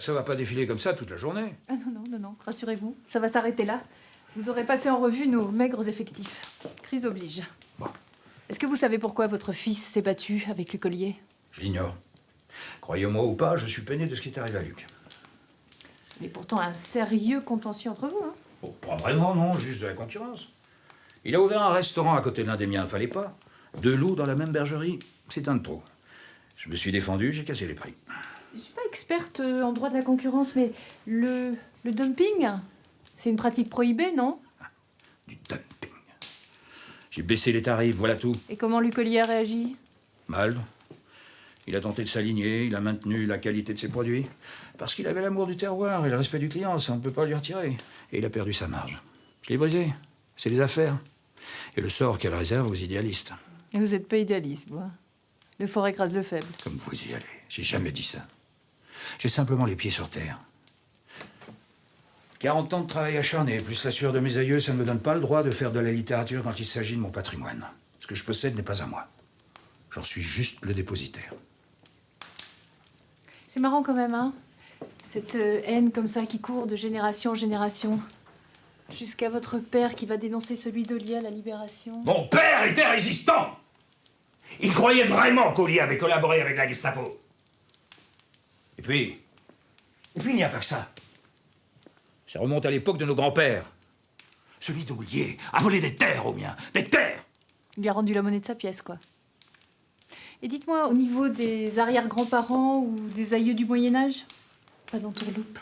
Ça va pas défiler comme ça toute la journée. Ah non, rassurez-vous, ça va s'arrêter là. Vous aurez passé en revue nos maigres effectifs. Crise oblige. Bon. Est-ce que vous savez pourquoi votre fils s'est battu avec Luc Ollier? Je l'ignore. Croyez-moi ou pas, je suis peiné de ce qui est arrivé à Luc. Mais pourtant un sérieux contentieux entre vous, hein? Oh, pas vraiment, non, juste de la concurrence. Il a ouvert un restaurant à côté de l'un des miens, fallait pas. 2 loups dans la même bergerie, c'est un de trop. Je me suis défendu, j'ai cassé les prix. Je suis pas experte en droit de la concurrence, mais le dumping, c'est une pratique prohibée, non? Du dumping. J'ai baissé les tarifs, voilà tout. Et comment Luc Ollier a réagi? Mal. Il a tenté de s'aligner, il a maintenu la qualité de ses produits. Parce qu'il avait l'amour du terroir et le respect du client, ça on ne peut pas lui retirer. Et il a perdu sa marge. Je l'ai brisé. C'est les affaires. Et le sort qu'elle réserve aux idéalistes. Et vous n'êtes pas idéaliste, vous, hein? Le fort écrase le faible. Comme vous y allez. J'ai jamais dit ça. J'ai simplement les pieds sur terre. 40 ans de travail acharné, plus la sueur de mes aïeux, ça ne me donne pas le droit de faire de la littérature quand il s'agit de mon patrimoine. Ce que je possède n'est pas à moi. J'en suis juste le dépositaire. C'est marrant quand même, hein? Cette haine comme ça qui court de génération en génération. Jusqu'à votre père qui va dénoncer celui d'Ollier à la Libération. Mon père était résistant! Il croyait vraiment qu'Ollier avait collaboré avec la Gestapo. Et puis il n'y a pas que ça. Ça remonte à l'époque de nos grands-pères. Celui d'Ollier a volé des terres aux miens, des terres! Il lui a rendu la monnaie de sa pièce, quoi. Et dites-moi, au niveau des arrière-grands-parents ou des aïeux du Moyen-Âge, pas d'entourloupe.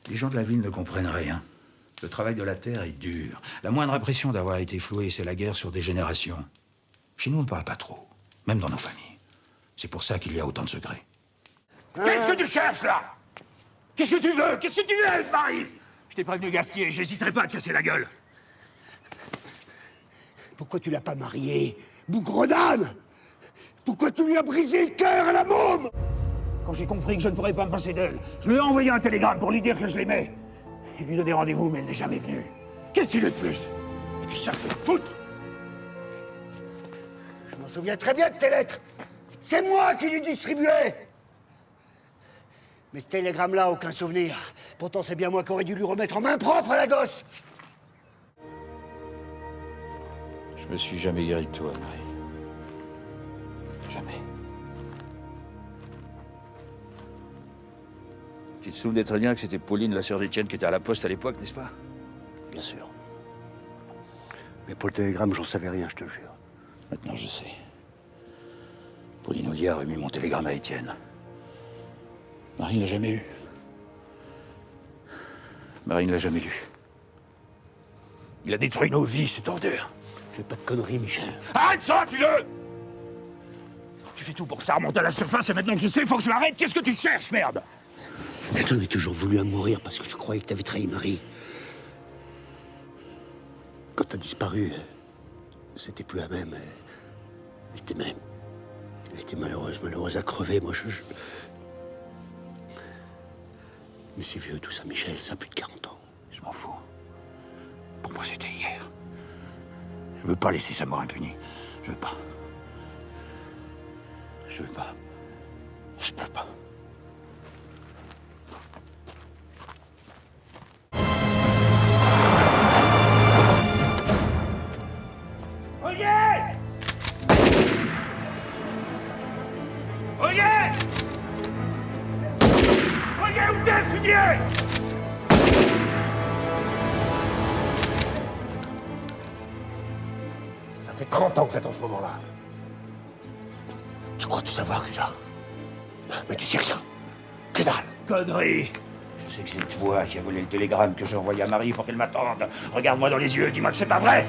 Les gens de la ville ne comprennent rien. Le travail de la terre est dur. La moindre impression d'avoir été floué, c'est la guerre sur des générations. Chez nous, on ne parle pas trop, même dans nos familles. C'est pour ça qu'il y a autant de secrets. Qu'est-ce que tu cherches, là? Qu'est-ce que tu veux? Qu'est-ce que tu veux, Marie? Je t'ai prévenu, Gassier, j'hésiterai pas à te casser la gueule. Pourquoi tu l'as pas mariée, bougre d'âne? Pourquoi tu lui as brisé le cœur à la môme? Quand j'ai compris que je ne pourrais pas me passer d'elle, je lui ai envoyé un télégramme pour lui dire que je l'aimais. Et lui donner rendez-vous, mais elle n'est jamais venue. Qu'est-ce qu'il veut de plus? Et tu sais te foutre? Je m'en souviens très bien de tes lettres. C'est moi qui lui distribuais. Mais ce télégramme-là, aucun souvenir. Pourtant, c'est bien moi qui aurais dû lui remettre en main propre à la gosse. Je me suis jamais guéri de toi, Marie. Jamais. Tu te souvenais très bien que c'était Pauline, la sœur d'Étienne, qui était à la poste à l'époque, n'est-ce pas? Bien sûr. Mais pour le télégramme, j'en savais rien, je te jure. Maintenant, je sais. Pauline Ollier a remis mon télégramme à Étienne. Marie ne l'a jamais eu. Marie ne l'a jamais lu. Il a détruit nos vies, cette ordure. Fais pas de conneries, Michel. Arrête ça, tu le... Tu fais tout pour que ça remonte à la surface et maintenant que je sais, il faut que je m'arrête. Qu'est-ce que tu cherches, merde? Je t'en ai toujours voulu à mourir parce que je croyais que t'avais trahi Marie. Quand t'as disparu, c'était plus la même. Elle était même... Elle était malheureuse à crever, moi je... Mais c'est vieux tout ça, Michel, ça a plus de 40 ans. Je m'en fous. Pour moi, c'était hier. Je veux pas laisser sa mort impunie. Je veux pas. Je veux pas. Je peux pas. Ollier! Ollier! Ollier, où t'es, fumier? Ça fait 30 ans que j'attends ce moment-là. Tu crois tout savoir, Cuja? Mais tu sais rien. Que dalle. Connerie! Je sais que c'est toi qui as volé le télégramme que j'ai envoyé à Marie pour qu'elle m'attende. Regarde-moi dans les yeux, dis-moi que c'est pas vrai!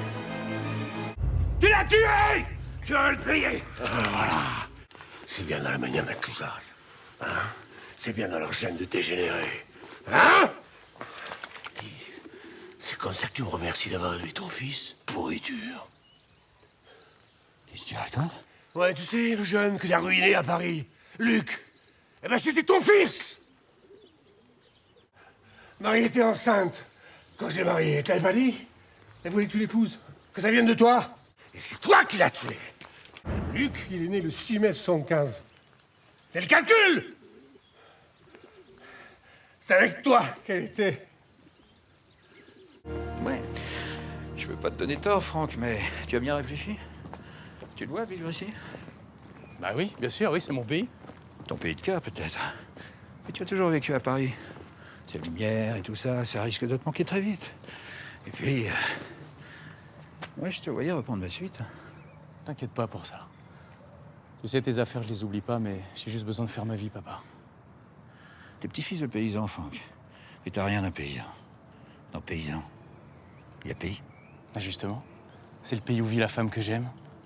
Tu l'as tué! Tu vas le payer! Voilà. C'est bien dans la manière d'un Cuja, ça. Hein? C'est bien dans leur chaîne de dégénérés. Hein? Dis, c'est comme ça que tu me remercies d'avoir élevé ton fils? Pourriture. Qu'est-ce que tu racontes? Ouais, tu sais, le jeune que t'as ruiné à Paris, Luc. Eh ben, c'était ton fils! Marie était enceinte quand j'ai marié. T'avais pas dit? Elle voulait que tu l'épouses. Que ça vienne de toi. Et c'est toi qui l'as tué. Luc, il est né le 6 mai 75. Fais le calcul! C'est avec toi qu'elle était. Ouais. Je veux pas te donner tort, Franck, mais tu as bien réfléchi? Tu te vois vivre ici? Bah oui, bien sûr, oui, c'est mon pays. Ton pays de cœur, peut-être. Mais tu as toujours vécu à Paris. Ces lumières et tout ça, ça risque de te manquer très vite. Et puis... ouais, je te voyais reprendre ma suite. T'inquiète pas pour ça. Tu sais, tes affaires, je les oublie pas, mais j'ai juste besoin de faire ma vie, papa. T'es petit-fils de paysan, Franck. Et t'as rien d'un paysan. Dans paysan, il y a pays. Ah, justement, c'est le pays où vit la femme que j'aime,